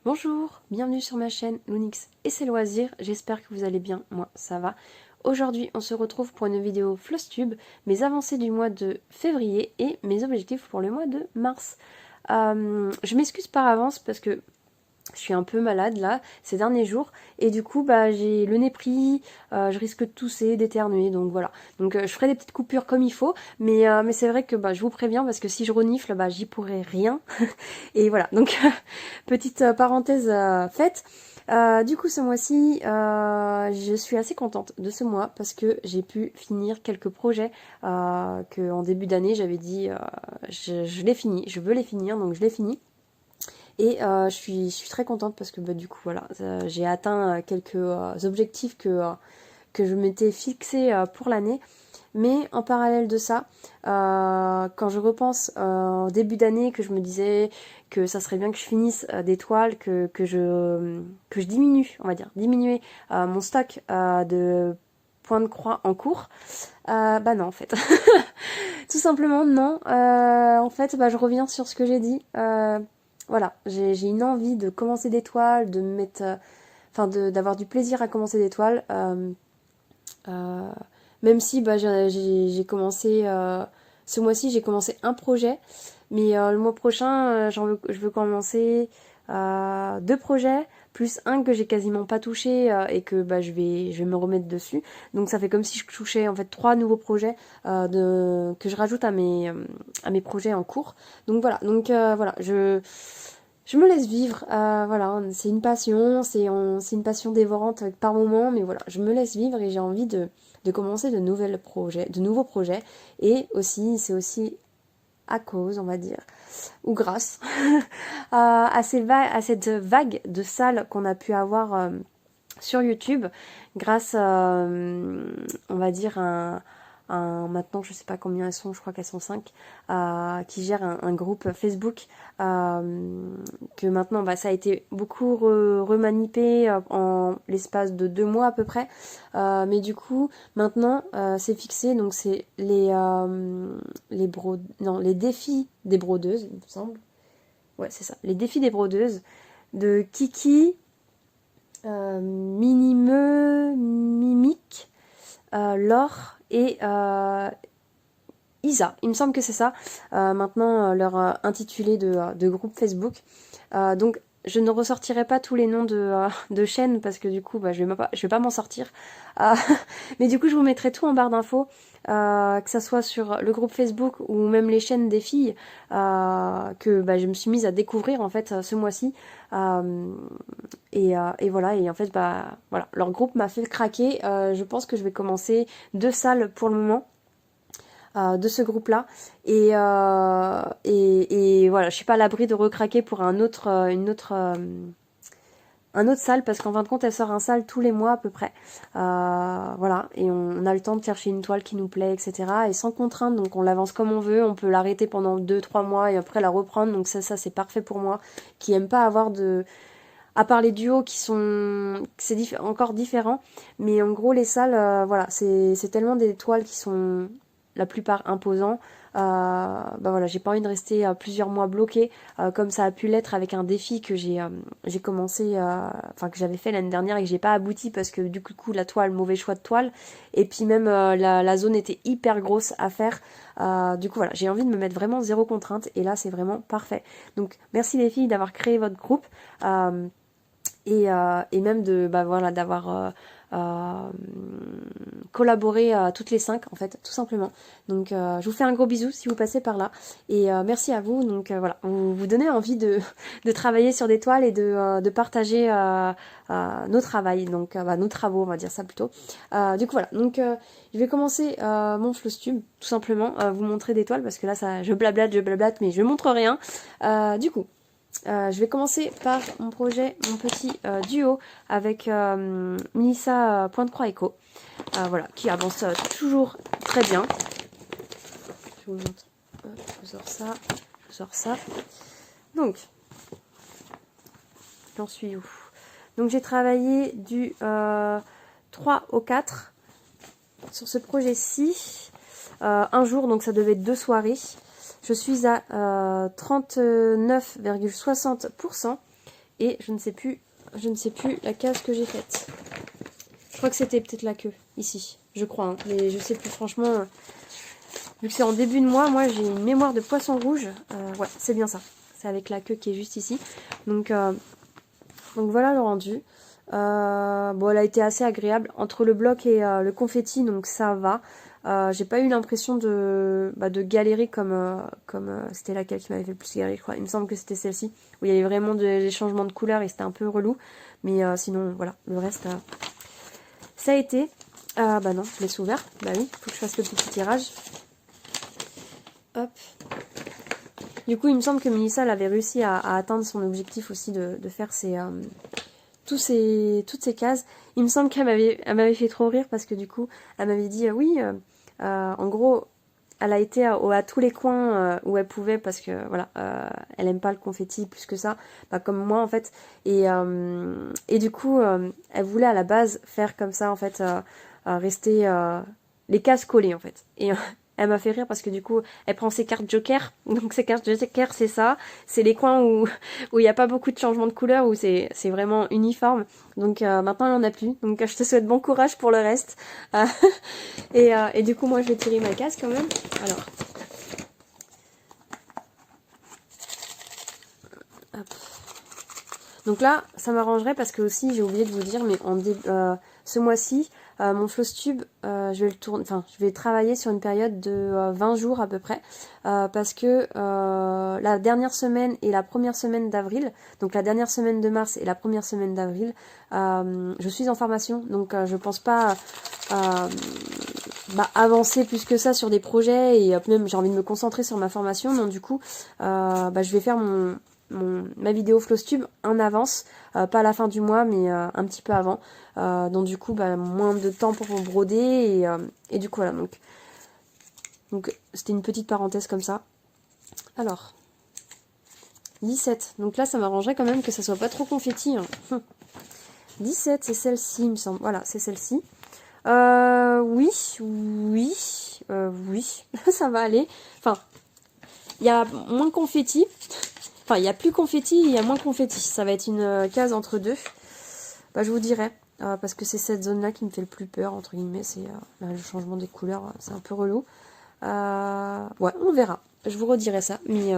Bonjour, bienvenue sur ma chaîne Loonix et ses loisirs, j'espère que vous allez bien, moi ça va. Aujourd'hui on se retrouve pour une vidéo Flosstube, mes avancées du mois de février et mes objectifs pour le mois de mars. Je m'excuse par avance parce que je suis un peu malade là ces derniers jours et du coup j'ai le nez pris, je risque de tousser, d'éternuer, donc voilà. Donc je ferai des petites coupures comme il faut, mais c'est vrai que je vous préviens parce que si je renifle j'y pourrai rien. Et voilà, donc petite parenthèse faite. Du coup ce mois-ci je suis assez contente de ce mois parce que j'ai pu finir quelques projets que en début d'année j'avais dit je les finis, je veux les finir, donc je les finis. Et je suis très contente parce que du coup voilà, j'ai atteint quelques objectifs que je m'étais fixé pour l'année. Mais en parallèle de ça, quand je repense au début d'année que je me disais que ça serait bien que je finisse des toiles, que je diminue, on va dire, diminuer mon stock de points de croix en cours, non en fait. Tout simplement non. En fait, je reviens sur ce que j'ai dit. Voilà, j'ai une envie de commencer des toiles, de me mettre, d'avoir du plaisir à commencer des toiles. Euh, Même si j'ai commencé ce mois-ci, j'ai commencé un projet, mais le mois prochain, je veux commencer deux projets plus un que j'ai quasiment pas touché et que je vais me remettre dessus. Donc ça fait comme si je touchais en fait trois nouveaux projets que je rajoute à mes projets en cours. Donc voilà, je me laisse vivre, voilà, c'est une passion, c'est une passion dévorante par moment, mais voilà, je me laisse vivre et j'ai envie de commencer de nouveaux projets, et aussi, c'est aussi à cause, on va dire, ou grâce à cette vague de salles qu'on a pu avoir sur YouTube, grâce on va dire, maintenant je sais pas combien elles sont, je crois qu'elles sont 5, qui gèrent un groupe Facebook, que maintenant ça a été beaucoup remanipé en l'espace de 2 mois à peu près, mais du coup maintenant c'est fixé, donc c'est les défis des brodeuses, il me semble. Ouais, c'est ça, les défis des brodeuses de Kiki, Minimeux, Mimique, Laure et Isa. Il me semble que c'est ça, maintenant leur intitulé de groupe Facebook. Donc je ne ressortirai pas tous les noms de chaînes parce que du coup je vais pas m'en sortir. Euh, mais du coup je vous mettrai tout en barre d'infos, que ça soit sur le groupe Facebook ou même les chaînes des filles que je me suis mise à découvrir en fait ce mois-ci. Et voilà, et en fait voilà, leur groupe m'a fait craquer. Je pense que je vais commencer 2 salles pour le moment de ce groupe-là. Et voilà, je suis pas à l'abri de recraquer pour un autre salle, parce qu'en fin de compte, elle sort un salle tous les mois à peu près. Voilà, et on a le temps de chercher une toile qui nous plaît, etc. Et sans contrainte, donc on l'avance comme on veut, on peut l'arrêter pendant 2-3 mois et après la reprendre. Donc ça c'est parfait pour moi, qui aime pas avoir de... À part les duos qui sont... c'est encore différent. Mais en gros, les salles, voilà, c'est tellement des toiles qui sont la plupart imposants. Voilà, j'ai pas envie de rester plusieurs mois bloquée comme ça a pu l'être avec un défi que j'ai commencé, que j'avais fait l'année dernière et que j'ai pas abouti parce que du coup la toile, mauvais choix de toile, et puis même la zone était hyper grosse à faire. Du coup voilà, j'ai envie de me mettre vraiment zéro contrainte et là c'est vraiment parfait. Donc merci les filles d'avoir créé votre groupe. Et même de voilà, d'avoir collaboré toutes les 5 en fait, tout simplement. Donc je vous fais un gros bisou si vous passez par là, et merci à vous. Donc voilà, vous donnez envie de travailler sur des toiles et de partager nos travails, donc nos travaux, on va dire ça plutôt. Du coup voilà, donc je vais commencer mon Flosstube, tout simplement, vous montrer des toiles parce que là ça, je blablate, mais je montre rien. Du coup je vais commencer par mon projet, mon petit duo avec Melissa Pointe-Croix Eco, voilà, qui avance toujours très bien. Je vous montre, hop, je vous sors ça. Donc, j'en suis où? Donc j'ai travaillé du 3 au 4 sur ce projet-ci, un jour, donc ça devait être 2 soirées. Je suis à 39,60%. et je ne sais plus la case que j'ai faite. Je crois que c'était peut-être la queue, ici, je crois, hein, mais je sais plus franchement. Vu que c'est en début de mois, moi j'ai une mémoire de poisson rouge. Ouais, c'est bien ça. C'est avec la queue qui est juste ici. Donc voilà le rendu. Bon, elle a été assez agréable. Entre le bloc et le confetti, donc ça va. J'ai pas eu l'impression de galérer comme c'était laquelle qui m'avait fait le plus galérer, je crois. Il me semble que c'était celle-ci, où il y avait vraiment des changements de couleurs et c'était un peu relou. Mais sinon, voilà, le reste, ça a été. Bah non, je laisse ouvert. Bah oui, faut que je fasse le petit tirage. Hop. Du coup, il me semble que Melissa elle avait réussi à atteindre son objectif aussi de faire toutes ces cases. Il me semble qu'elle m'avait fait trop rire parce que du coup, elle m'avait dit oui, en gros, elle a été à tous les coins où elle pouvait parce que voilà, elle aime pas le confetti plus que ça, comme moi en fait. Et du coup, elle voulait à la base faire comme ça en fait, rester les cases collées en fait. Et elle m'a fait rire parce que du coup, elle prend ses cartes Joker. Donc ces cartes Joker, c'est ça. C'est les coins où il n'y a pas beaucoup de changements de couleur, où c'est vraiment uniforme. Donc maintenant, elle en a plus. Donc je te souhaite bon courage pour le reste. Et du coup, moi, je vais tirer ma case quand même. Alors. Hop. Donc là, ça m'arrangerait parce que aussi, j'ai oublié de vous dire, mais ce mois-ci, mon Flosstube, je vais travailler sur une période de 20 jours à peu près, parce que la dernière semaine et la première semaine d'avril, donc la dernière semaine de mars et la première semaine d'avril, je suis en formation, donc je pense pas avancer plus que ça sur des projets, et même j'ai envie de me concentrer sur ma formation, donc du coup, je vais faire ma vidéo Flosstube en avance, pas à la fin du mois mais un petit peu avant, donc du coup moins de temps pour broder, et du coup voilà, donc c'était une petite parenthèse comme ça. Alors 17, donc là ça m'arrangerait quand même que ça soit pas trop confetti, hein. 17 c'est celle-ci il me semble, voilà c'est celle-ci. Oui ça va aller, enfin il y a moins confetti. Enfin, il n'y a plus confetti, il y a moins confetti. Ça va être une case entre deux. Je vous dirai. Parce que c'est cette zone-là qui me fait le plus peur, entre guillemets. C'est le changement des couleurs. C'est un peu relou. Ouais, on verra. Je vous redirai ça. Mais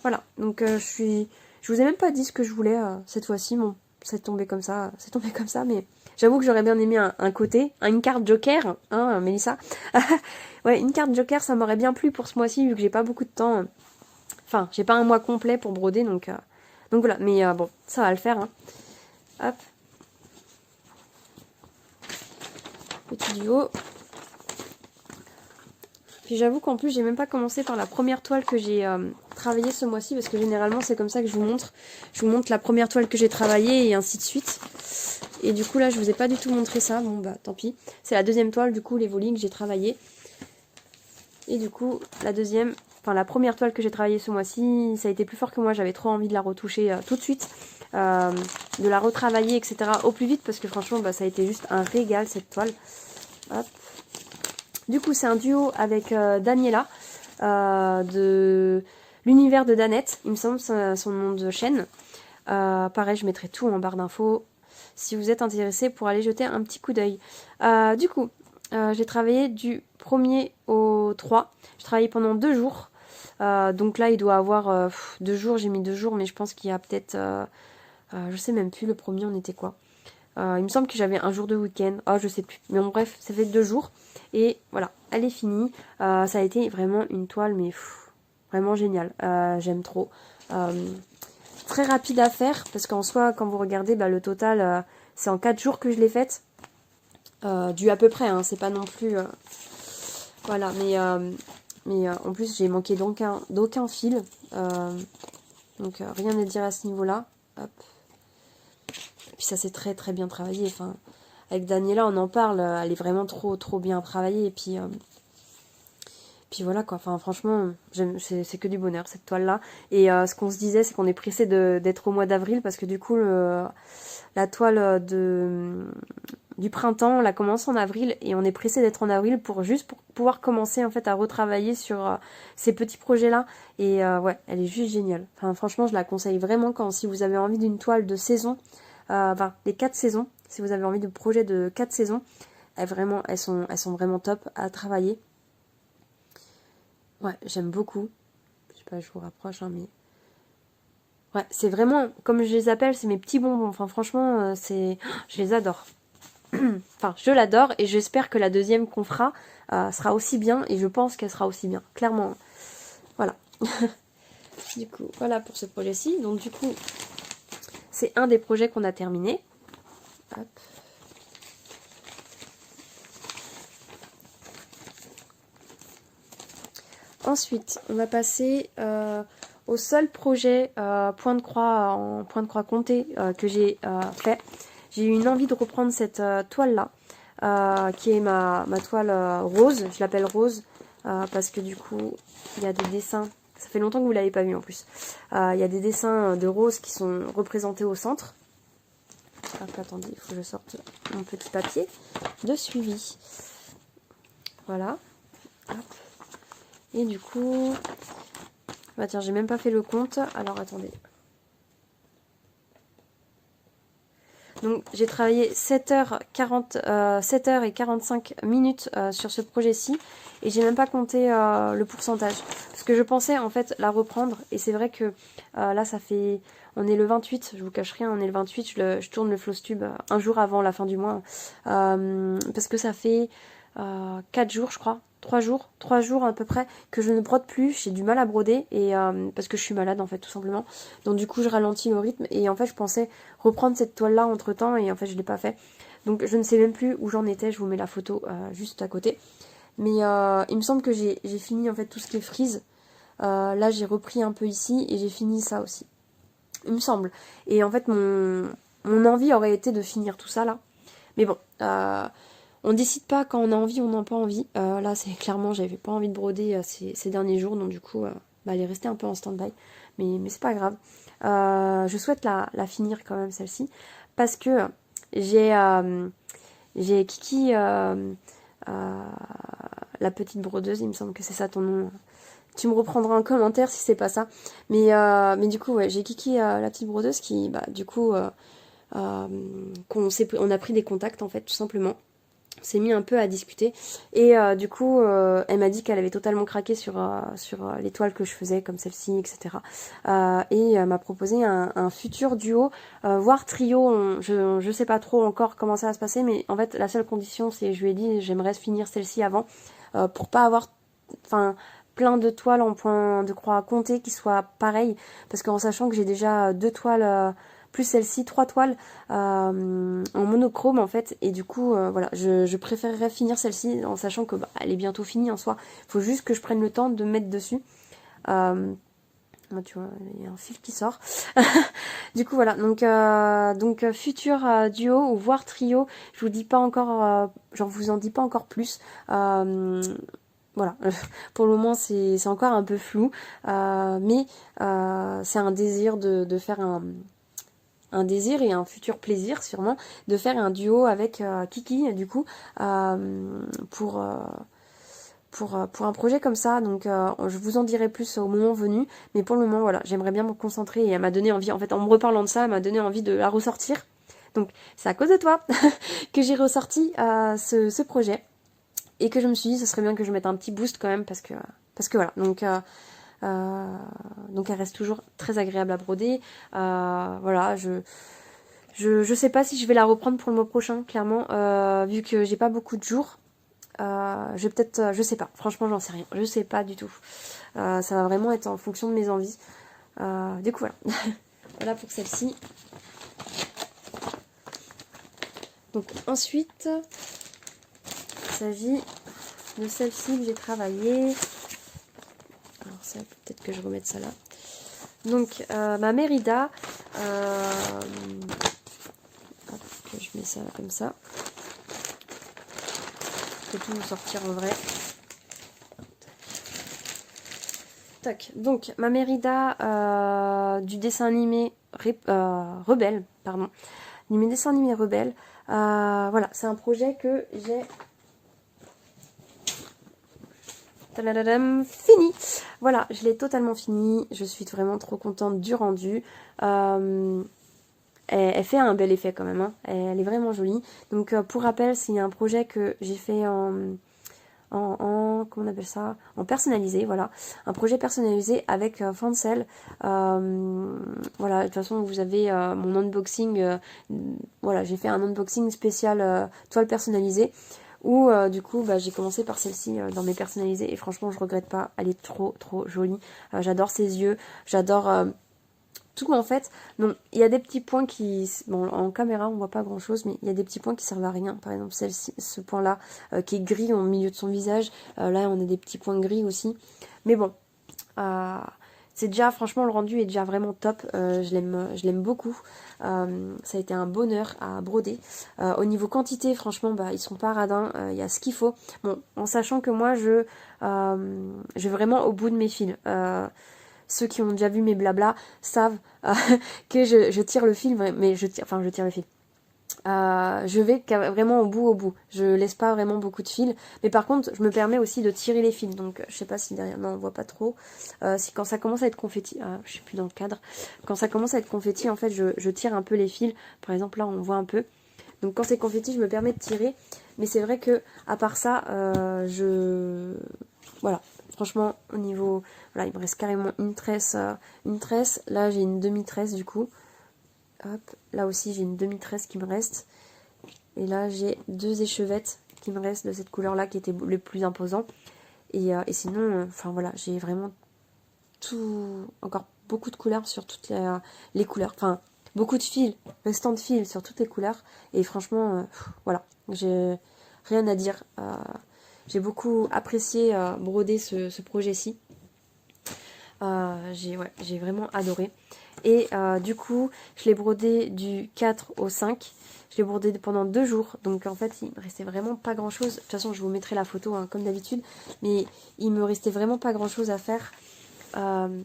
voilà. Donc, je vous ai même pas dit ce que je voulais cette fois-ci. Bon, c'est tombé comme ça. C'est tombé comme ça. Mais j'avoue que j'aurais bien aimé un côté. Une carte Joker. Hein, Mélissa. Ouais, une carte Joker, ça m'aurait bien plu pour ce mois-ci, vu que j'ai pas beaucoup de temps. Enfin, j'ai pas un mois complet pour broder, donc voilà. Mais bon, ça va le faire, hein. Hop. Petit duo. Puis j'avoue qu'en plus, j'ai même pas commencé par la première toile que j'ai travaillée ce mois-ci, parce que généralement, c'est comme ça que je vous montre. Je vous montre la première toile que j'ai travaillée, et ainsi de suite. Et du coup, là, je vous ai pas du tout montré ça. Bon, tant pis. C'est la deuxième toile, du coup, les volets que j'ai travaillé. Et du coup, la première toile que j'ai travaillée ce mois-ci, ça a été plus fort que moi. J'avais trop envie de la retoucher tout de suite, de la retravailler, etc. au plus vite, parce que franchement, ça a été juste un régal cette toile. Hop. Du coup, c'est un duo avec Daniela, de l'univers de Danette, il me semble, c'est son nom de chaîne. Pareil, je mettrai tout en barre d'infos si vous êtes intéressé pour aller jeter un petit coup d'œil. Du coup, j'ai travaillé du 1er au 3. J'ai travaillé pendant 2 jours. Donc là, il doit avoir 2 jours. J'ai mis 2 jours, mais je pense qu'il y a peut-être... je sais même plus, le premier, on était quoi. Il me semble que j'avais un jour de week-end. Oh, je sais plus. Mais bon, bref, ça fait 2 jours. Et voilà, elle est finie. Ça a été vraiment une toile, mais vraiment géniale. J'aime trop. Très rapide à faire, parce qu'en soi, quand vous regardez, le total, c'est en 4 jours que je l'ai faite. Du à peu près, hein, c'est pas non plus... voilà, mais en plus, j'ai manqué d'aucun fil. Donc, rien à dire à ce niveau-là. Hop. Et puis ça, c'est très très bien travaillé. Enfin, avec Daniela, on en parle. Elle est vraiment trop trop bien travaillée. Et puis voilà, quoi. Enfin, franchement, c'est que du bonheur, cette toile-là. Et ce qu'on se disait, c'est qu'on est pressé d'être au mois d'avril, parce que du coup, la toile du printemps, on la commence en avril et on est pressé d'être en avril pour pouvoir commencer en fait à retravailler sur ces petits projets-là. Et ouais, elle est juste géniale. Enfin, franchement, je la conseille vraiment si vous avez envie d'une toile de saison, enfin, les 4 saisons, si vous avez envie de projets de 4 saisons, elles sont vraiment top à travailler. Ouais, j'aime beaucoup. Je sais pas, je vous rapproche, hein, mais... Ouais, c'est vraiment, comme je les appelle, c'est mes petits bonbons. Enfin, franchement, je les adore. Enfin, je l'adore et j'espère que la deuxième qu'on fera sera aussi bien. Et je pense qu'elle sera aussi bien, clairement. Voilà. Du coup, voilà pour ce projet-ci. Donc, du coup, c'est un des projets qu'on a terminé. Hop. Ensuite, on va passer au seul projet point de croix en point de croix compté que j'ai fait. J'ai eu une envie de reprendre cette toile-là, qui est ma toile rose. Je l'appelle rose parce que du coup, il y a des dessins. Ça fait longtemps que vous ne l'avez pas vu en plus. Il y a des dessins de rose qui sont représentés au centre. Hop, attendez, il faut que je sorte mon petit papier de suivi. Voilà. Hop. Et du coup, bah tiens, j'ai même pas fait le compte. Alors attendez. Donc j'ai travaillé 7h45 sur ce projet-ci et j'ai même pas compté le pourcentage. Parce que je pensais en fait la reprendre et c'est vrai que là ça fait... On est le 28, je vous cache rien, on est le 28, je tourne le Flosstube un jour avant la fin du mois. Parce que ça fait 4 jours je crois. 3 jours à peu près que je ne brode plus, j'ai du mal à broder et parce que je suis malade en fait tout simplement. Donc du coup je ralentis le rythme et en fait je pensais reprendre cette toile là entre temps et en fait je l'ai pas fait. Donc je ne sais même plus où j'en étais, je vous mets la photo juste à côté. Mais il me semble que j'ai fini en fait tout ce qui est frise. Là j'ai repris un peu ici et j'ai fini ça aussi. Il me semble. Et en fait mon envie aurait été de finir tout ça là. Mais bon, on décide pas quand on a envie, on n'a pas envie. Là, c'est clairement, j'avais pas envie de broder ces derniers jours, donc du coup, bah, elle est restée un peu en stand-by. Mais c'est pas grave. Je souhaite la finir quand même, celle-ci, parce que j'ai Kiki, la petite brodeuse, il me semble que c'est ça ton nom. Tu me reprendras en commentaire si c'est pas ça. Mais du coup, ouais, j'ai Kiki, la petite brodeuse, qui, bah, du coup, on a pris des contacts, en fait, tout simplement. On s'est mis un peu à discuter et du coup elle m'a dit qu'elle avait totalement craqué sur les toiles que je faisais comme celle-ci, etc. Et m'a proposé un futur duo, voire trio. Je sais pas trop encore comment ça va se passer, mais en fait la seule condition c'est, je lui ai dit, j'aimerais finir celle-ci avant pour pas avoir plein de toiles en point de croix comptées qui soient pareilles, parce qu'en sachant que j'ai déjà 2 toiles plus celle-ci, 3 toiles en monochrome en fait, et du coup voilà, je préférerais finir celle-ci en sachant que elle est bientôt finie en soi. Il faut juste que je prenne le temps de mettre dessus. Tu vois, il y a un fil qui sort. Du coup voilà, donc futur duo ou voire trio, je vous dis pas encore, j'en vous en dis pas encore plus. Voilà, pour le moment c'est encore un peu flou, mais c'est un désir de faire un désir et un futur plaisir sûrement de faire un duo avec Kiki du coup pour un projet comme ça. Donc je vous en dirai plus au moment venu, mais pour le moment voilà, j'aimerais bien me concentrer et elle m'a donné envie, en fait en me reparlant de ça, elle m'a donné envie de la ressortir. Donc c'est à cause de toi que j'ai ressorti ce projet et que je me suis dit ce serait bien que je mette un petit boost quand même parce que voilà, donc elle reste toujours très agréable à broder. Voilà, je sais pas si je vais la reprendre pour le mois prochain, clairement, vu que j'ai pas beaucoup de jours. Je vais peut-être, je sais pas, franchement j'en sais rien, je sais pas du tout. Ça va vraiment être en fonction de mes envies. Du coup voilà, voilà pour celle-ci. Donc ensuite, il s'agit de celle-ci que j'ai travaillée. Alors ça, peut-être que je remette ça là. Donc ma Mérida, hop, je mets ça comme ça. Je vais tout vous sortir en vrai. Tac. Donc ma Mérida du dessin animé Rebelle, pardon. mes dessins animés rebelles. Voilà, c'est un projet que j'ai fini. Voilà, je l'ai totalement fini. Je suis vraiment trop contente du rendu. Elle fait un bel effet quand même, hein. Elle est vraiment jolie. Donc pour rappel, c'est un projet que j'ai fait comment on appelle ça, en personnalisé, voilà, un projet personnalisé avec Fancel. Voilà, de toute façon vous avez mon unboxing, voilà, j'ai fait un unboxing spécial toile personnalisée où du coup bah, j'ai commencé par celle-ci dans mes personnalisés et franchement je regrette pas, elle est trop jolie. J'adore ses yeux, j'adore tout en fait. Donc il y a des petits points qui, bon en caméra on voit pas grand chose, mais il y a des petits points qui servent à rien. Par exemple ce point là qui est gris au milieu de son visage, là on a des petits points gris aussi, mais bon c'est déjà, franchement le rendu est déjà vraiment top. Je l'aime beaucoup. Ça a été un bonheur à broder. Au niveau quantité, franchement bah ils sont pas radins, il y a ce qu'il faut, bon en sachant que moi je vais vraiment au bout de mes fils. Ceux qui ont déjà vu mes blabla savent que je tire le fil, mais je tire le fil. Je vais vraiment au bout. Je laisse pas vraiment beaucoup de fils. Mais par contre, je me permets aussi de tirer les fils. Donc, je sais pas si derrière, non, on voit pas trop. Si quand ça commence à être confetti, je suis plus dans le cadre. Quand ça commence à être confetti, en fait, je tire un peu les fils. Par exemple, là, on voit un peu. Donc, quand c'est confetti, je me permets de tirer. Mais c'est vrai que, à part ça, voilà. Franchement, au niveau... Voilà, il me reste carrément une tresse. Là, j'ai une demi-tresse, du coup. Hop. Là aussi, j'ai une demi-tresse qui me reste. Et là, j'ai 2 échevettes qui me restent de cette couleur-là, qui était le plus imposant. Et sinon, enfin voilà, j'ai vraiment tout... Encore beaucoup de couleurs sur toutes les couleurs. Enfin, beaucoup de fils, restant de fils sur toutes les couleurs. Et franchement, voilà, j'ai rien à dire. J'ai beaucoup apprécié broder ce projet-ci. J'ai vraiment adoré. Et du coup, je l'ai brodé du 4 au 5. Je l'ai brodé pendant 2 jours. Donc en fait, il me restait vraiment pas grand-chose. De toute façon, je vous mettrai la photo hein, comme d'habitude. Mais il me restait vraiment pas grand-chose à faire. On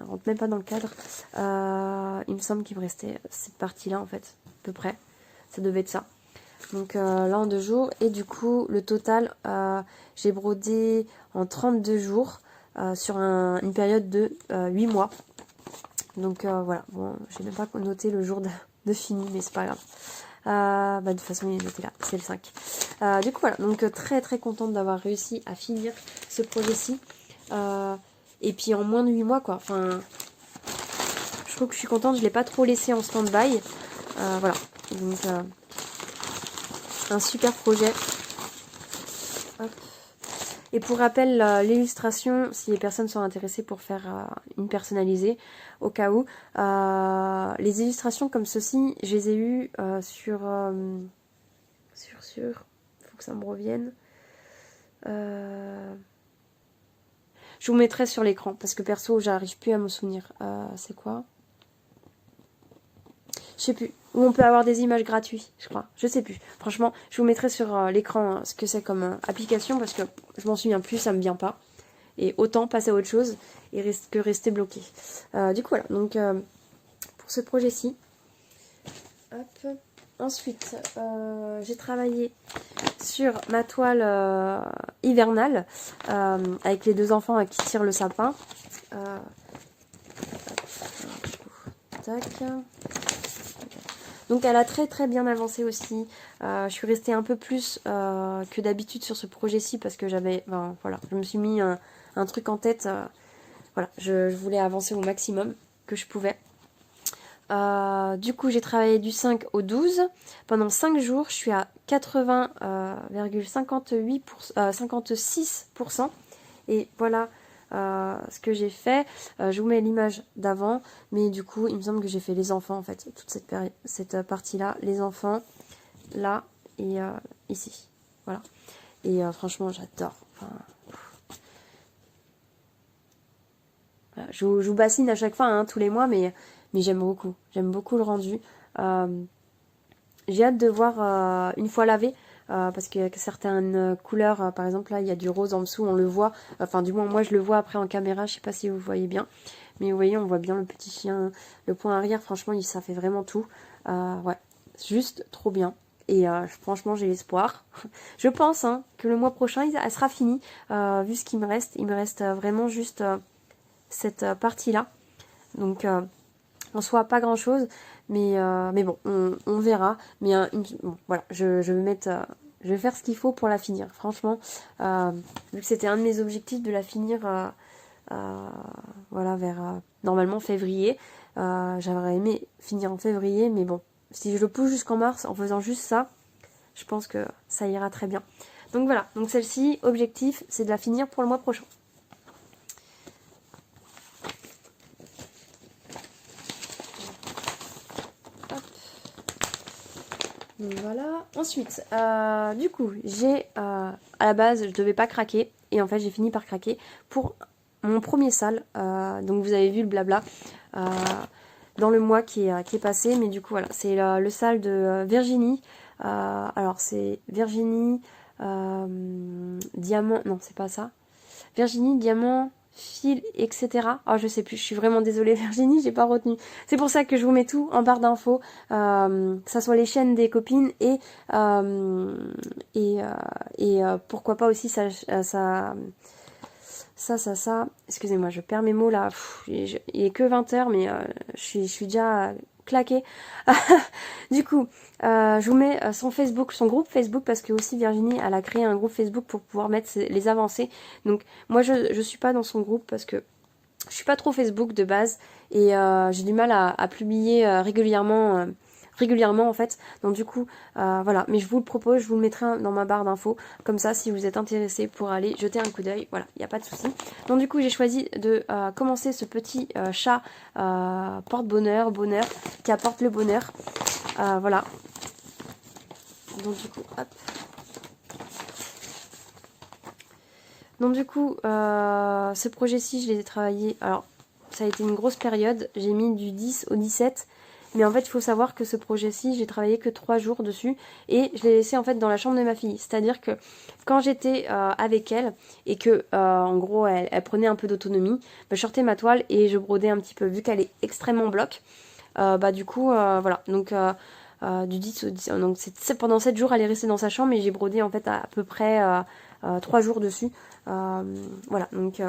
rentre même pas dans le cadre. Il me semble qu'il me restait cette partie-là en fait, à peu près. Ça devait être ça. Donc là en 2 jours. Et du coup, le total, j'ai brodé en 32 jours sur une période de 8 mois. Donc voilà, bon, j'ai même pas noté le jour de fini, mais c'est pas grave. Bah, de toute façon, il est noté là, c'est le 5. Du coup, voilà, donc très contente d'avoir réussi à finir ce projet-ci. Et puis en moins de 8 mois, quoi. Enfin, je trouve que je suis contente, je l'ai pas trop laissé en stand-by. Voilà, donc un super projet. Hop. Et pour rappel, l'illustration, si les personnes sont intéressées pour faire une personnalisée, au cas où, les illustrations comme ceci, je les ai eues sur... faut que ça me revienne. Je vous mettrai sur l'écran, parce que perso, j'arrive plus à me souvenir. C'est quoi? Je sais plus. Où on peut avoir des images gratuites, je crois. Je sais plus. Franchement, je vous mettrai sur l'écran ce que c'est comme application, parce que je m'en souviens plus, ça me vient pas. Et autant passer à autre chose et que rester bloqué. Du coup, voilà. Donc, pour ce projet-ci. Hop. Ensuite, j'ai travaillé sur ma toile hivernale avec les 2 enfants qui tirent le sapin. Tac. Donc elle a très bien avancé aussi. Je suis restée un peu plus que d'habitude sur ce projet-ci parce que j'avais, voilà, je me suis mis un truc en tête. Voilà, je voulais avancer au maximum que je pouvais. Du coup, j'ai travaillé du 5 au 12. Pendant 5 jours, je suis à 80,56%. Et voilà ce que j'ai fait. Je vous mets l'image d'avant. Mais du coup, il me semble que j'ai fait les enfants, en fait. Toute cette partie-là. Les enfants, là et ici. Voilà. Et franchement, j'adore. Enfin, voilà. Je vous bassine à chaque fois, hein, tous les mois, mais j'aime beaucoup. J'aime beaucoup le rendu. J'ai hâte de voir une fois lavé. Parce qu'il y a certaines couleurs, par exemple là il y a du rose en dessous, on le voit, enfin du moins moi je le vois après en caméra, je sais pas si vous voyez bien, mais vous voyez on voit bien le petit chien, le point arrière, franchement ça fait vraiment tout, ouais, juste trop bien. Et franchement, j'ai l'espoir. Je pense hein, que le mois prochain, elle sera finie. Vu ce qu'il me reste, il me reste vraiment juste cette partie-là. Donc, en soi, pas grand-chose. Mais bon, on verra. Mais bon, voilà, je vais mettre... je vais faire ce qu'il faut pour la finir. Franchement, vu que c'était un de mes objectifs de la finir... voilà, vers normalement février. J'aimerais aimé finir en février, mais bon, si je le pousse jusqu'en mars en faisant juste ça, je pense que ça ira très bien. Donc voilà, donc celle-ci, objectif, c'est de la finir pour le mois prochain. Hop. Donc voilà. Ensuite, du coup, j'ai à la base, je devais pas craquer, et en fait, j'ai fini par craquer pour mon premier sale. Donc vous avez vu le blabla. Dans le mois qui est passé, mais du coup voilà, c'est le sale de Virginie. Alors c'est Virginie diamant, non c'est pas ça. Virginie diamant fil etc. Ah je sais plus, je suis vraiment désolée Virginie, j'ai pas retenu. C'est pour ça que je vous mets tout en barre d'infos, que ça soit les chaînes des copines et pourquoi pas aussi ça excusez-moi, je perds mes mots là. Il est que 20h, mais je suis déjà claquée. Du coup, je vous mets son Facebook, son groupe Facebook, parce que aussi Virginie, elle a créé un groupe Facebook pour pouvoir mettre les avancées. Donc, moi, je suis pas dans son groupe parce que je suis pas trop Facebook de base et j'ai du mal à publier régulièrement en fait, donc du coup voilà, mais je vous le propose, je vous le mettrai dans ma barre d'infos, comme ça si vous êtes intéressé pour aller jeter un coup d'œil, voilà, il n'y a pas de souci. Donc du coup j'ai choisi de commencer ce petit chat porte-bonheur, qui apporte le bonheur, voilà. Donc du coup, hop. Donc du coup, ce projet-ci, je les ai travaillés, alors ça a été une grosse période, j'ai mis du 10 au 17, mais en fait, il faut savoir que ce projet-ci, j'ai travaillé que 3 jours dessus et je l'ai laissé en fait dans la chambre de ma fille. C'est-à-dire que quand j'étais avec elle et que, en gros, elle prenait un peu d'autonomie, bah, je sortais ma toile et je brodais un petit peu. Vu qu'elle est extrêmement bloc, bah du coup, voilà. Donc, du 10 au 10, donc pendant 7 jours, elle est restée dans sa chambre et j'ai brodé en fait à peu près 3 jours dessus. Voilà, donc...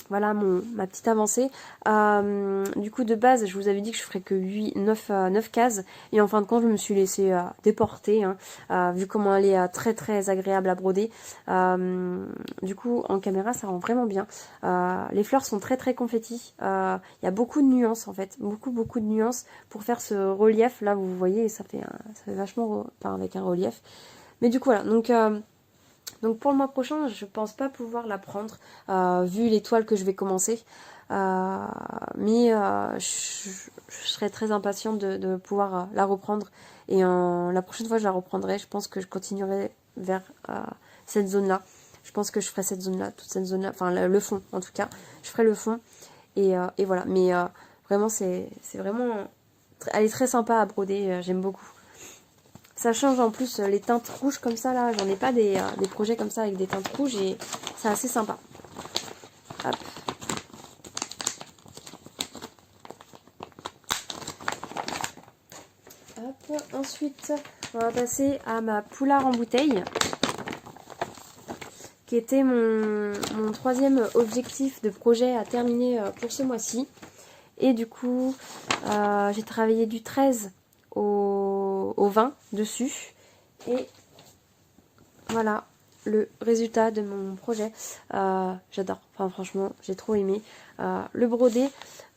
voilà ma petite avancée. Du coup, de base, je vous avais dit que je ferais que 9 cases. Et en fin de compte, je me suis laissée déporter. Hein, vu comment elle est très très agréable à broder. Du coup, en caméra, ça rend vraiment bien. Les fleurs sont très très confettis. Il y a beaucoup de nuances en fait. Beaucoup de nuances pour faire ce relief. Là, vous voyez, ça fait vachement... Enfin, avec un relief. Mais du coup, voilà. Donc pour le mois prochain, je pense pas pouvoir la prendre, vu les toiles que je vais commencer. Mais je serais très impatiente de pouvoir la reprendre. Et la prochaine fois que je la reprendrai, je pense que je continuerai vers cette zone-là. Je pense que je ferai cette zone-là, toute cette zone-là, enfin le fond en tout cas. Je ferai le fond. Et voilà. Mais vraiment, c'est vraiment... Elle est très sympa à broder, j'aime beaucoup. Ça change en plus les teintes rouges comme ça là, j'en ai pas des projets comme ça avec des teintes rouges et c'est assez sympa. Hop. Hop. Ensuite, on va passer à ma poulard en bouteille, qui était mon troisième objectif de projet à terminer pour ce mois-ci. Et du coup, j'ai travaillé du 13 au 20 dessus. Et voilà le résultat de mon projet. J'adore. Enfin, franchement, j'ai trop aimé le brodé.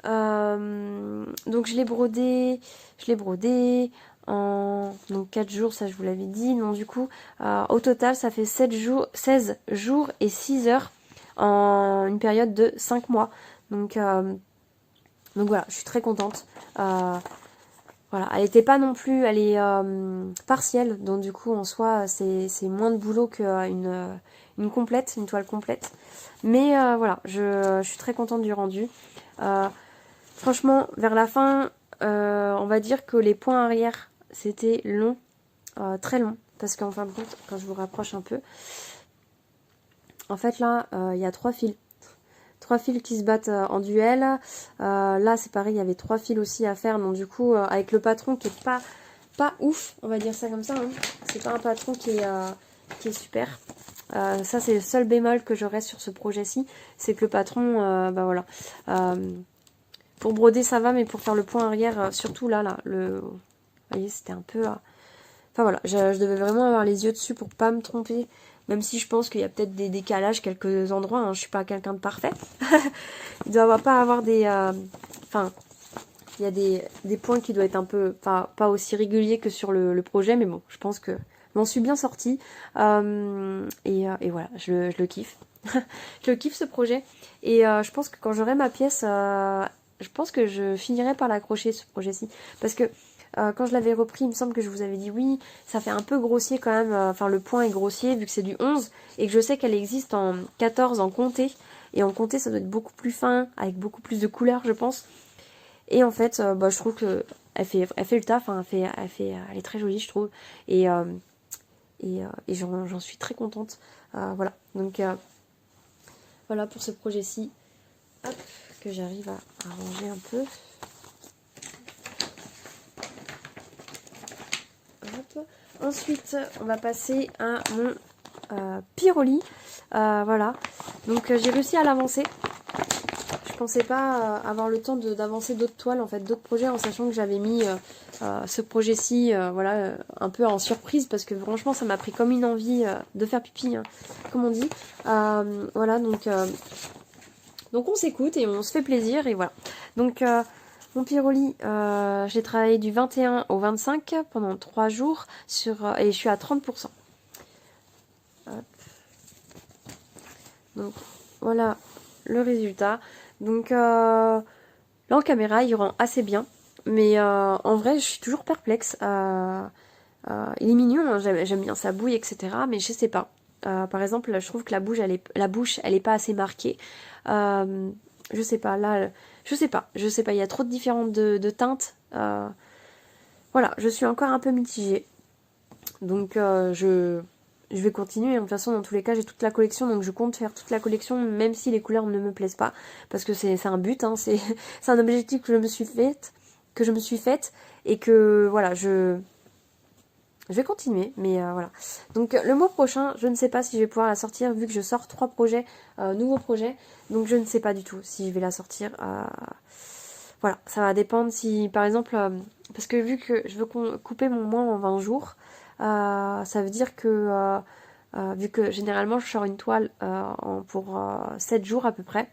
Donc, je l'ai brodé en donc 4 jours, ça je vous l'avais dit. Donc, du coup, au total, ça fait 16 jours et 6 heures en une période de 5 mois. Donc voilà, je suis très contente. Voilà, elle n'était pas non plus, elle est partielle, donc du coup en soi c'est moins de boulot qu'une complète, une toile complète. Mais voilà, je suis très contente du rendu. Franchement, vers la fin, on va dire que les points arrière c'était long, très long, parce qu'en fin de compte, quand je vous rapproche un peu, en fait là il y a 3 fils. 3 fils qui se battent en duel. Là, c'est pareil, il y avait 3 fils aussi à faire. Donc, du coup, avec le patron qui est pas pas ouf, on va dire ça comme ça. Hein. C'est pas un patron qui est super. Ça c'est le seul bémol que j'aurais sur ce projet-ci, c'est que le patron, bah voilà. Pour broder ça va, mais pour faire le point arrière, surtout là, vous voyez, c'était un peu... Enfin voilà, je devais vraiment avoir les yeux dessus pour pas me tromper. Même si je pense qu'il y a peut-être des décalages, quelques endroits, hein, je suis pas quelqu'un de parfait. Il doit pas avoir des... Enfin, il y a des points qui doivent être un peu... Pas aussi réguliers que sur le projet, mais bon, je pense que je m'en suis bien sortie. Et voilà, je le kiffe. Je le kiffe ce projet. Et je pense que quand j'aurai ma pièce, je pense que je finirai par l'accrocher ce projet-ci. Parce que quand je l'avais repris, il me semble que je vous avais dit oui, ça fait un peu grossier quand même, enfin le point est grossier vu que c'est du 11 et que je sais qu'elle existe en 14 en comté, et en comté ça doit être beaucoup plus fin, avec beaucoup plus de couleurs je pense, et en fait bah, je trouve que elle fait le taf, hein, elle est très jolie je trouve, et j'en suis très contente, voilà, donc voilà pour ce projet-ci, hop, que j'arrive à ranger un peu. Ensuite, on va passer à mon Pyroli. Voilà. Donc, j'ai réussi à l'avancer. Je pensais pas avoir le temps d'avancer d'autres toiles, en fait, d'autres projets, en sachant que j'avais mis ce projet-ci, voilà, un peu en surprise, parce que franchement, ça m'a pris comme une envie de faire pipi, hein, comme on dit. Voilà, donc on s'écoute et on se fait plaisir, et voilà. Donc, mon Pyroli, j'ai travaillé du 21 au 25 pendant 3 jours et je suis à 30%. Hop. Donc voilà le résultat. Donc là en caméra il rend assez bien. Mais en vrai je suis toujours perplexe. Il est mignon, hein, j'aime bien sa bouille, etc. Mais je sais pas. Par exemple, je trouve que la bouche elle est pas assez marquée. Je sais pas, là, je sais pas, il y a trop de différentes de teintes. Voilà, je suis encore un peu mitigée. Donc je vais continuer. De toute façon, dans tous les cas, j'ai toute la collection, donc je compte faire toute la collection, même si les couleurs ne me plaisent pas. Parce que c'est un but, hein, c'est un objectif que je me suis faite, et que voilà, je vais continuer, mais voilà. Donc le mois prochain, je ne sais pas si je vais pouvoir la sortir, vu que je sors 3 projets, nouveaux projets. Donc je ne sais pas du tout si je vais la sortir. Voilà, ça va dépendre si, par exemple, parce que vu que je veux couper mon mois en 20 jours, ça veut dire que, vu que généralement je sors une toile pour 7 jours à peu près,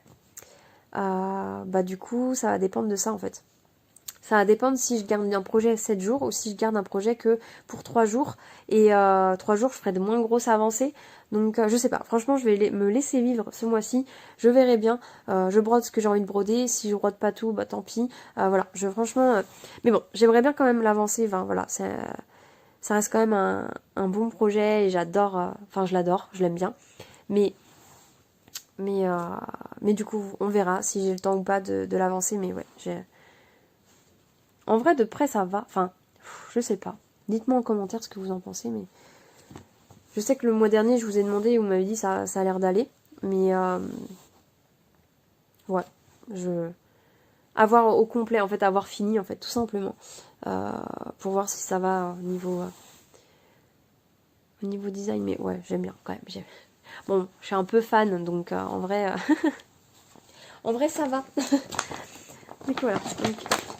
bah du coup ça va dépendre de ça en fait. Ça va dépendre si je garde un projet 7 jours ou si je garde un projet que pour 3 jours. Et 3 jours, je ferai de moins grosses avancées. Donc je sais pas, franchement je vais me laisser vivre ce mois-ci. Je verrai bien, je brode ce que j'ai envie de broder. Si je brode pas tout, bah tant pis. Voilà, franchement... mais bon, j'aimerais bien quand même l'avancer. Enfin voilà, ça reste quand même un bon projet et j'adore... Enfin je l'adore, je l'aime bien. Mais du coup, on verra si j'ai le temps ou pas de l'avancer. Mais ouais, en vrai, de près, ça va. Enfin, je sais pas. Dites-moi en commentaire ce que vous en pensez, mais... Je sais que le mois dernier, je vous ai demandé et vous m'avez dit ça a l'air d'aller. Mais... ouais. Avoir au complet, en fait, avoir fini, en fait, tout simplement. Pour voir si ça va au niveau design. Mais ouais, j'aime bien, quand même. Bon, je suis un peu fan, donc en vrai... en vrai, ça va. Donc voilà. Donc,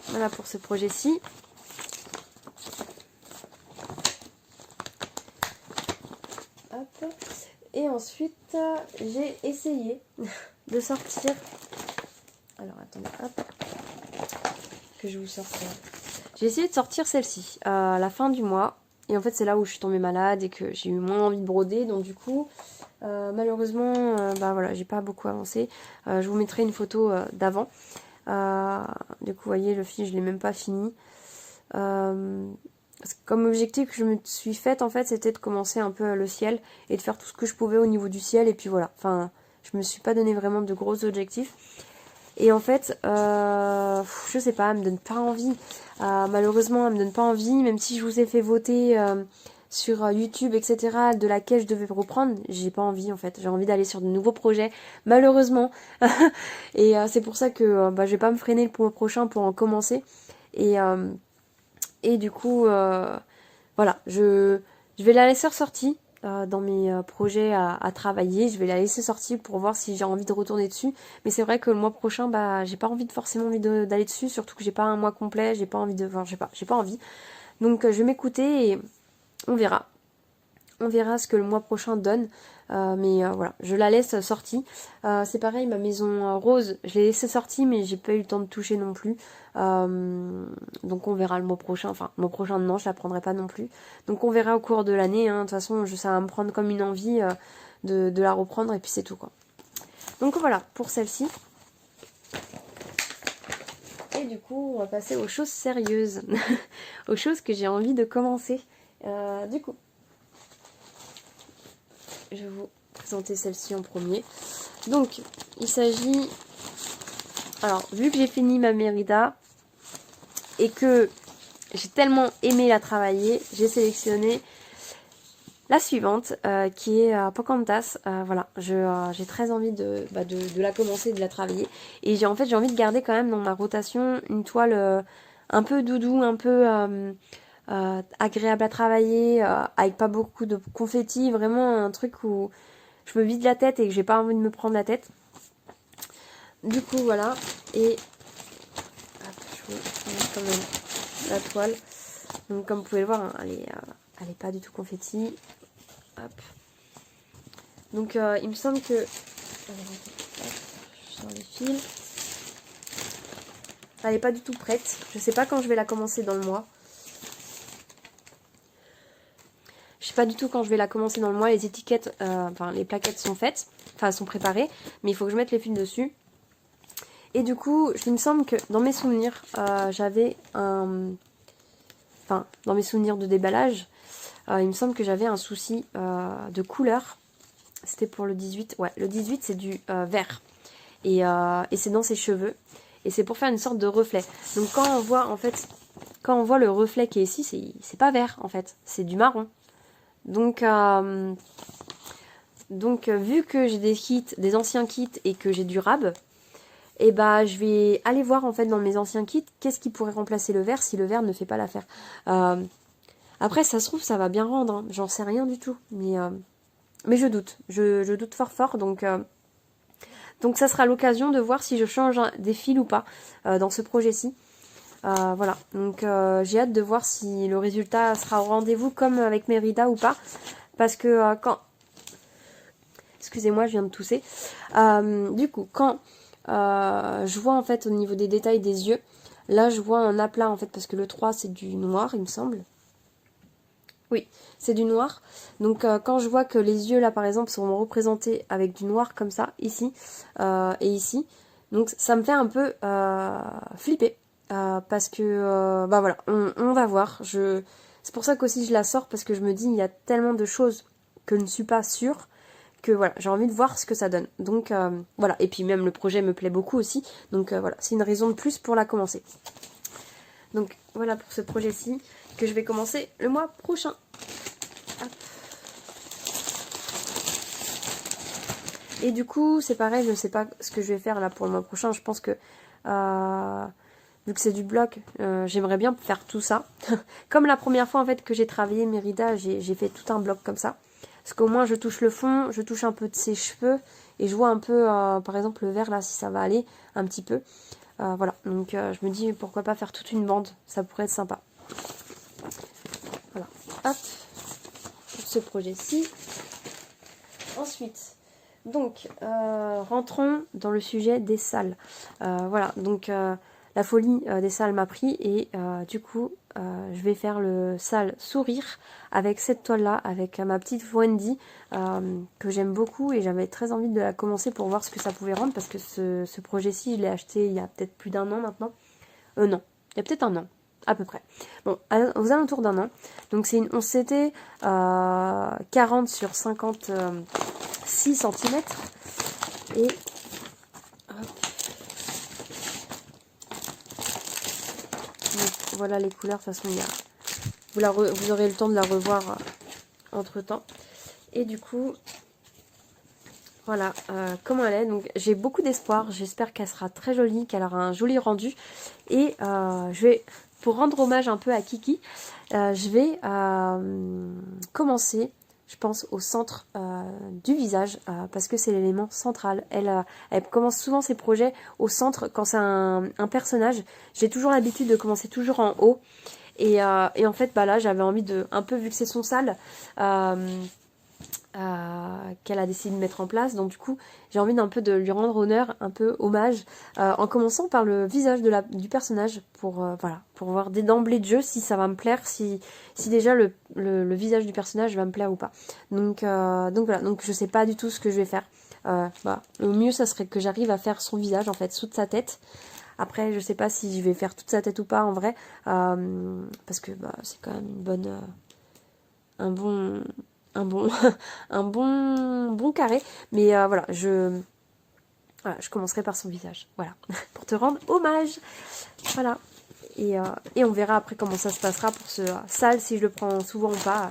voilà pour ce projet-ci. Hop. Et ensuite, j'ai essayé de sortir... Alors, attendez, hop. Que je vous sorte. J'ai essayé de sortir celle-ci à la fin du mois. Et en fait, c'est là où je suis tombée malade et que j'ai eu moins envie de broder. Donc du coup, malheureusement, bah voilà, j'ai pas beaucoup avancé. Je vous mettrai une photo d'avant. Du coup, vous voyez, le fil, je l'ai même pas fini. Parce que comme objectif que je me suis faite, en fait, c'était de commencer un peu le ciel et de faire tout ce que je pouvais au niveau du ciel. Et puis voilà, enfin, je me suis pas donné vraiment de gros objectifs. Et en fait, je sais pas, elle me donne pas envie. Malheureusement, elle me donne pas envie, même si je vous ai fait voter sur YouTube, etc., de laquelle je devais reprendre, j'ai pas envie en fait. J'ai envie d'aller sur de nouveaux projets, malheureusement. Et c'est pour ça que bah, je vais pas me freiner le mois prochain pour en commencer. Et Et du coup, voilà, je vais la laisser ressortie dans mes projets à travailler. Je vais la laisser sortie pour voir si j'ai envie de retourner dessus. Mais c'est vrai que le mois prochain, bah, j'ai pas forcément envie d'aller dessus, surtout que j'ai pas un mois complet, j'ai pas envie de, enfin, j'ai pas envie. Donc je vais m'écouter et on verra. On verra ce que le mois prochain donne. Mais voilà, je la laisse sortie. C'est pareil, ma maison rose, je l'ai laissée sortie, mais j'ai pas eu le temps de toucher non plus. Donc on verra le mois prochain. Enfin, le mois prochain, non, je la prendrai pas non plus. Donc on verra au cours de l'année. Hein. De toute façon, ça va me prendre comme une envie de la reprendre et puis c'est tout, quoi. Donc voilà, pour celle-ci. Et du coup, on va passer aux choses sérieuses. Aux choses que j'ai envie de commencer. Du coup, je vais vous présenter celle-ci en premier. Donc, il s'agit... Alors, vu que j'ai fini ma Mérida et que j'ai tellement aimé la travailler, j'ai sélectionné la suivante, qui est Pocahontas. Voilà, j'ai très envie de la commencer, de la travailler. Et j'ai envie de garder quand même dans ma rotation une toile un peu doudou, un peu agréable à travailler, avec pas beaucoup de confettis, vraiment un truc où je me vide la tête et que j'ai pas envie de me prendre la tête. Du coup, voilà. Et je vous montre quand même la toile. Donc, comme vous pouvez le voir, hein, elle est pas du tout confetti. Hop. Donc, il me semble que... Je sors les fils. Elle est pas du tout prête. Je sais pas quand je vais la commencer dans le mois. Je sais pas du tout quand je vais la commencer dans le mois. Les étiquettes, enfin les plaquettes sont faites. Enfin, elles sont préparées. Mais il faut que je mette les fils dessus. Et du coup, il me semble que dans mes souvenirs, j'avais un... Enfin, dans mes souvenirs de déballage, il me semble que j'avais un souci de couleur. C'était pour le 18. Ouais, le 18, c'est du vert. Et c'est dans ses cheveux. Et c'est pour faire une sorte de reflet. Donc quand on voit, en fait, quand on voit le reflet qui est ici, c'est pas vert, en fait. C'est du marron. Donc vu que j'ai des kits, des anciens kits et que j'ai du rab, et bah je vais aller voir en fait dans mes anciens kits qu'est-ce qui pourrait remplacer le vert si le vert ne fait pas l'affaire. Après ça se trouve ça va bien rendre, hein. J'en sais rien du tout, mais je doute, je doute fort donc ça sera l'occasion de voir si je change des fils ou pas dans ce projet-ci. Voilà, donc j'ai hâte de voir si le résultat sera au rendez-vous comme avec Mérida ou pas, parce que quand... Excusez-moi, je viens de tousser. Du coup, quand je vois en fait au niveau des détails des yeux, là je vois un aplat en fait, parce que le 3 c'est du noir il me semble. Oui, c'est du noir. Donc quand je vois que les yeux là par exemple sont représentés avec du noir comme ça, ici et ici, donc ça me fait un peu flipper. Parce que, bah voilà, on va voir. C'est pour ça qu'aussi je la sors, parce que je me dis, il y a tellement de choses que je ne suis pas sûre, que voilà, j'ai envie de voir ce que ça donne. Donc voilà, et puis même le projet me plaît beaucoup aussi. Donc voilà, c'est une raison de plus pour la commencer. Donc voilà pour ce projet-ci, que je vais commencer le mois prochain. Hop. Et du coup, c'est pareil, je ne sais pas ce que je vais faire là pour le mois prochain. Je pense que... vu que c'est du bloc, j'aimerais bien faire tout ça. Comme la première fois en fait que j'ai travaillé Mérida, j'ai fait tout un bloc comme ça. Parce qu'au moins je touche le fond, je touche un peu de ses cheveux. Et je vois un peu, par exemple le vert là, si ça va aller un petit peu. Voilà, donc je me dis pourquoi pas faire toute une bande, ça pourrait être sympa. Voilà, hop, pour ce projet-ci. Ensuite, donc, rentrons dans le sujet des salles. Voilà, donc... la folie des salles m'a pris et du coup je vais faire le salle sourire avec cette toile là, avec ma petite Wendy que j'aime beaucoup et j'avais très envie de la commencer pour voir ce que ça pouvait rendre, parce que ce projet-ci je l'ai acheté il y a peut-être plus d'1 an maintenant. Non, il y a peut-être 1 an à peu près. Bon, aux alentours d'1 an. Donc c'était 40 sur 56 cm et hop. Donc, voilà les couleurs, de toute façon vous aurez le temps de la revoir entre temps. Et du coup, voilà comment elle est. Donc j'ai beaucoup d'espoir, j'espère qu'elle sera très jolie, qu'elle aura un joli rendu. Et je vais pour rendre hommage un peu à Kiki, je vais commencer, je pense, au centre du visage, parce que c'est l'élément central. Elle commence souvent ses projets au centre quand c'est un personnage. J'ai toujours l'habitude de commencer toujours en haut. Et en fait, bah là, j'avais envie de, un peu vu que c'est son sale, qu'elle a décidé de mettre en place. Donc du coup, j'ai envie d'un peu de lui rendre honneur, un peu hommage, en commençant par le visage du personnage, pour voilà, pour voir d'emblée de jeu si ça va me plaire, si déjà le visage du personnage va me plaire ou pas. Donc voilà, donc je sais pas du tout ce que je vais faire. Bah, le mieux, ça serait que j'arrive à faire son visage, en fait, sous de sa tête. Après, je sais pas si je vais faire toute sa tête ou pas, en vrai, parce que bah, c'est quand même une bonne, un bon un bon carré, mais voilà, je commencerai par son visage, voilà, pour te rendre hommage, voilà, et on verra après comment ça se passera pour ce sale, si je le prends souvent ou pas,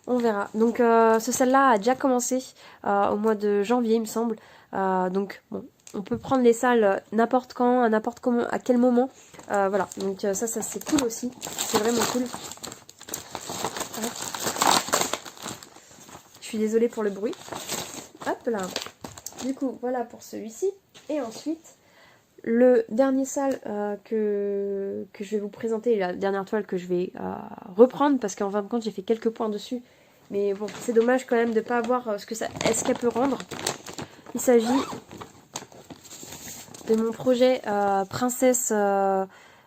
on verra. Donc ce sale-là a déjà commencé au mois de janvier, il me semble, donc bon, on peut prendre les salles n'importe quand, à quel moment, voilà, donc ça c'est cool aussi, c'est vraiment cool. Ouais. Je suis désolée pour le bruit. Hop là. Du coup, voilà pour celui-ci. Et ensuite, le dernier sale que je vais vous présenter, la dernière toile que je vais reprendre, parce qu'en fin de compte, j'ai fait quelques points dessus. Mais bon, c'est dommage quand même de ne pas voir ce qu'elle peut rendre. Il s'agit de mon projet Princesse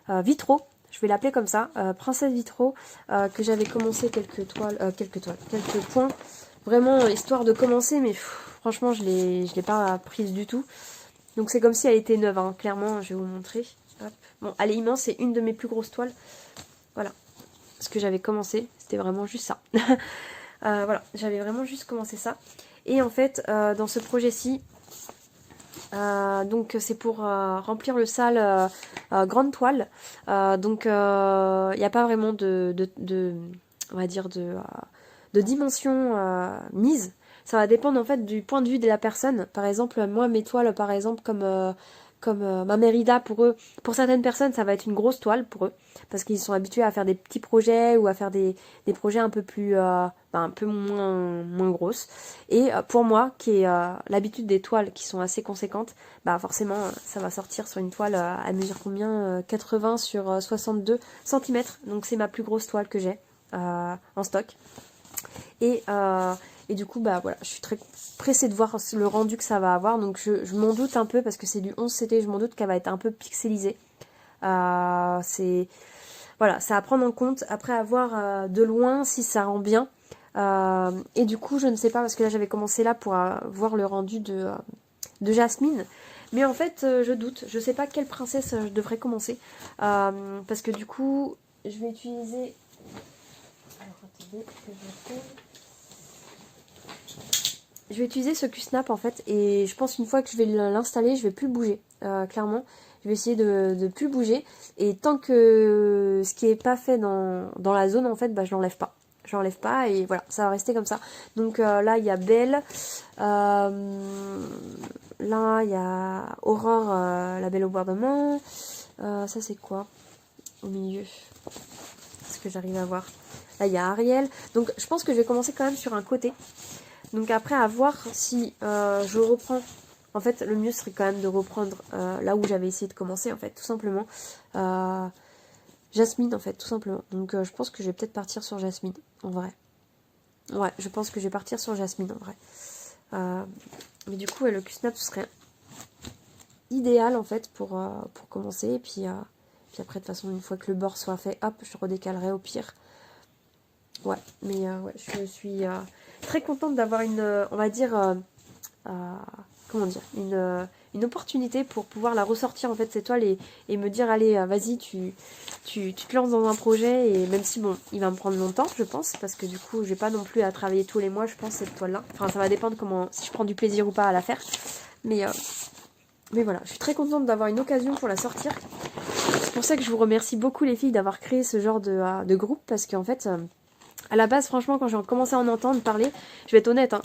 Vitraux. Je vais l'appeler comme ça, Princesse Vitraux, que j'avais commencé quelques points. Vraiment, histoire de commencer, mais franchement, je l'ai pas prise du tout. Donc c'est comme si elle était neuve, hein. Clairement, je vais vous montrer. Hop. Bon, elle est immense, c'est une de mes plus grosses toiles. Voilà, ce que j'avais commencé, c'était vraiment juste ça. Voilà, j'avais vraiment juste commencé ça. Et en fait, dans ce projet-ci, donc c'est pour remplir le sale grande toile. Donc il n'y a pas vraiment on va dire de dimension mise. Ça va dépendre en fait du point de vue de la personne. Par exemple, moi mes toiles, par exemple comme ma Mérida, pour certaines personnes, ça va être une grosse toile pour eux, parce qu'ils sont habitués à faire des petits projets ou à faire des projets un peu plus, un peu moins grosses. Et pour moi, qui ai l'habitude des toiles qui sont assez conséquentes, bah forcément, ça va sortir sur une toile, elle mesure combien 80 sur 62 cm. Donc c'est ma plus grosse toile que j'ai en stock. Et du coup, bah voilà, je suis très pressée de voir le rendu que ça va avoir. Donc je m'en doute un peu, parce que c'est du 11CT, je m'en doute qu'elle va être un peu pixelisée. Voilà, c'est à prendre en compte. Après, à voir de loin si ça rend bien. Et du coup, je ne sais pas, parce que là, j'avais commencé là pour voir le rendu de Jasmine. Mais en fait, je doute. Je sais pas quelle princesse je devrais commencer. Parce que du coup, je vais utiliser... Alors, attendez, que je retrouve... Je vais utiliser ce Q-Snap en fait, et je pense qu'une fois que je vais l'installer, je vais plus bouger, clairement. Je vais essayer de plus bouger, et tant que ce qui est pas fait dans la zone en fait, bah je l'enlève pas. Je l'enlève pas, et voilà, ça va rester comme ça. Donc là il y a Belle, là il y a Aurore, la Belle au bois-dormant. Ça c'est quoi au milieu? Est-ce que j'arrive à voir? Là il y a Ariel. Donc je pense que je vais commencer quand même sur un côté. Donc après, à voir si je reprends. En fait, le mieux serait quand même de reprendre là où j'avais essayé de commencer, en fait, tout simplement. Jasmine, en fait, tout simplement. Donc je pense que je vais peut-être partir sur Jasmine, en vrai. Ouais, je pense que je vais partir sur Jasmine, en vrai. Mais du coup, le Q-Snap, ce serait idéal, en fait, pour commencer. Et puis après, de toute façon, une fois que le bord soit fait, hop, je redécalerai au pire. Ouais, mais ouais, je suis... très contente d'avoir on va dire, comment dire, une opportunité pour pouvoir la ressortir en fait cette toile et me dire allez vas-y tu te lances dans un projet, et même si bon il va me prendre longtemps je pense, parce que du coup je vais pas non plus à travailler tous les mois je pense cette toile là, enfin ça va dépendre si je prends du plaisir ou pas à la faire, mais voilà, je suis très contente d'avoir une occasion pour la sortir. C'est pour ça que je vous remercie beaucoup les filles d'avoir créé ce genre de groupe, parce qu'en fait à la base, franchement, quand j'ai commencé à en entendre parler, je vais être honnête, hein,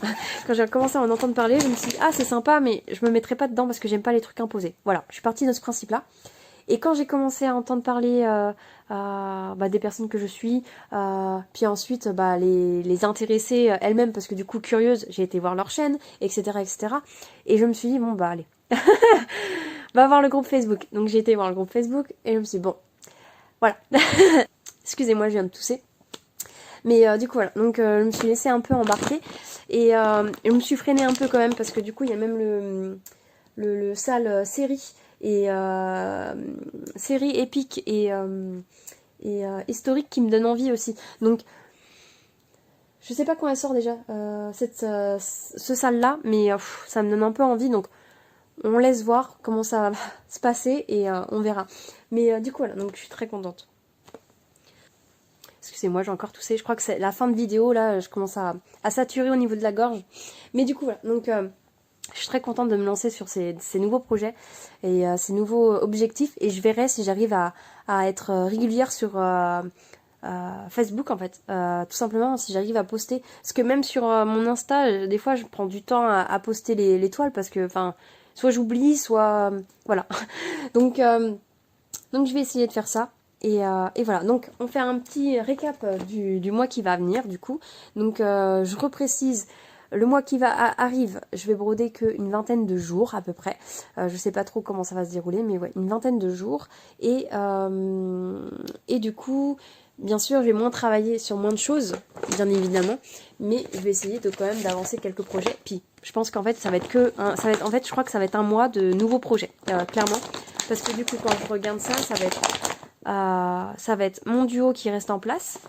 quand j'ai commencé à en entendre parler, je me suis dit, ah, c'est sympa, mais je me mettrai pas dedans parce que j'aime pas les trucs imposés. Voilà, je suis partie de ce principe-là. Et quand j'ai commencé à entendre parler des personnes que je suis, puis ensuite les intéresser elles-mêmes, parce que du coup curieuse, j'ai été voir leur chaîne, etc. etc. Et je me suis dit, bon bah allez, va voir le groupe Facebook. Donc j'ai été voir le groupe Facebook et je me suis dit, bon, voilà. Excusez-moi, je viens de tousser. Mais du coup voilà, donc je me suis laissée un peu embarquer et je me suis freinée un peu quand même parce que du coup il y a même le sale série et série épique et historique qui me donne envie aussi. Donc je sais pas quand elle sort déjà ce salle là, mais ça me donne un peu envie, donc on laisse voir comment ça va se passer et on verra. Mais du coup voilà, donc je suis très contente. Excusez-moi, j'ai encore toussé. Je crois que c'est la fin de vidéo, là, je commence à saturer au niveau de la gorge. Mais du coup, voilà. Donc, je suis très contente de me lancer sur ces nouveaux projets et ces nouveaux objectifs. Et je verrai si j'arrive à être régulière sur Facebook, en fait. Tout simplement, si j'arrive à poster. Parce que même sur mon Insta, des fois, je prends du temps à poster les toiles parce que, enfin, soit j'oublie, soit... voilà. Donc, je vais essayer de faire ça. Et voilà, donc on fait un petit récap du mois qui va venir du coup. Donc je reprécise, le mois qui arrive, je vais broder qu'une vingtaine de jours à peu près. Je sais pas trop comment ça va se dérouler, mais ouais, une vingtaine de jours. Et du coup, bien sûr, je vais moins travailler sur moins de choses, bien évidemment. Mais je vais essayer de quand même d'avancer quelques projets. Puis je pense qu'en fait, ça va être en fait, je crois que ça va être un mois de nouveaux projets, clairement. Parce que du coup, quand je regarde ça, ça va être mon duo qui reste en place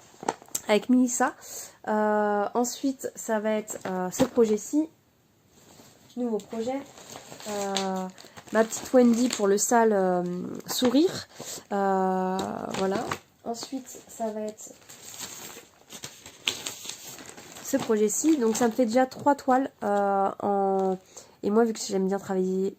avec Melissa. Ensuite, ça va être ce projet-ci, nouveau projet. Ma petite Wendy pour le sale sourire. Voilà. Ensuite, ça va être ce projet-ci. Donc, ça me fait déjà 3 toiles Et moi, vu que j'aime bien travailler...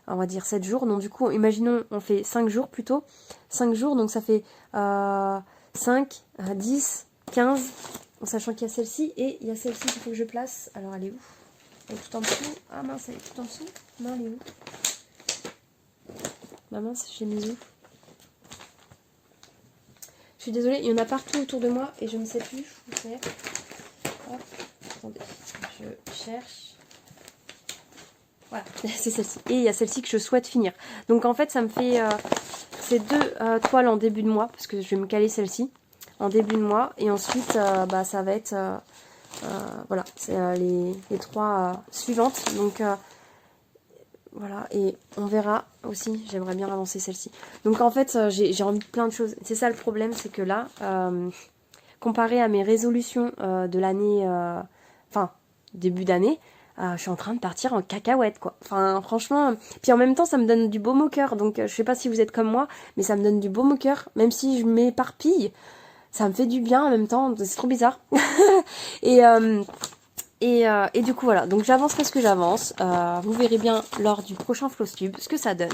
on va dire 7 jours. Donc du coup, imaginons, on fait 5 jours plutôt. 5 jours, donc ça fait 5, 10, 15, en sachant qu'il y a celle-ci. Et il y a celle-ci qu'il faut que je place. Alors elle est où? Elle est tout en dessous. Ah mince, elle est tout en dessous. Non, elle est où? Bah mince, j'ai mis où? Je suis désolée, il y en a partout autour de moi et je ne sais plus où c'est. Hop, attendez, je cherche. Voilà, c'est celle-ci. Et il y a celle-ci que je souhaite finir. Donc en fait, ça me fait ces 2 toiles en début de mois, parce que je vais me caler celle-ci en début de mois. Et ensuite, ça va être, voilà, c'est les 3 suivantes. Donc voilà, et on verra aussi, j'aimerais bien avancer celle-ci. Donc en fait, j'ai envie de plein de choses. C'est ça le problème, c'est que là, comparé à mes résolutions de l'année, début d'année, je suis en train de partir en cacahuète, quoi. Enfin, franchement, puis en même temps, ça me donne du baume au cœur. Donc, je sais pas si vous êtes comme moi, mais ça me donne du baume au cœur. Même si je m'éparpille, ça me fait du bien en même temps. C'est trop bizarre. et, et du coup, voilà. Donc, j'avancerai ce que j'avance. Vous verrez bien lors du prochain Flosstube ce que ça donne.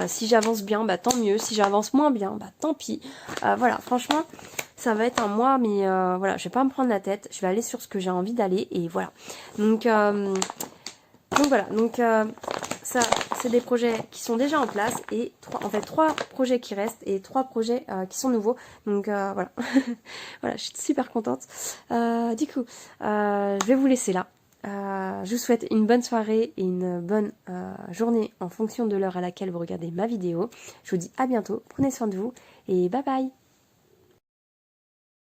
Si j'avance bien, bah tant mieux. Si j'avance moins bien, bah tant pis. Voilà, franchement... Ça va être un mois, mais voilà, je vais pas me prendre la tête. Je vais aller sur ce que j'ai envie d'aller et voilà. Donc voilà, ça, c'est des projets qui sont déjà en place et 3 projets qui restent et 3 projets qui sont nouveaux. Donc voilà, voilà, je suis super contente. Du coup, je vais vous laisser là. Je vous souhaite une bonne soirée et une bonne journée en fonction de l'heure à laquelle vous regardez ma vidéo. Je vous dis à bientôt, prenez soin de vous et bye bye.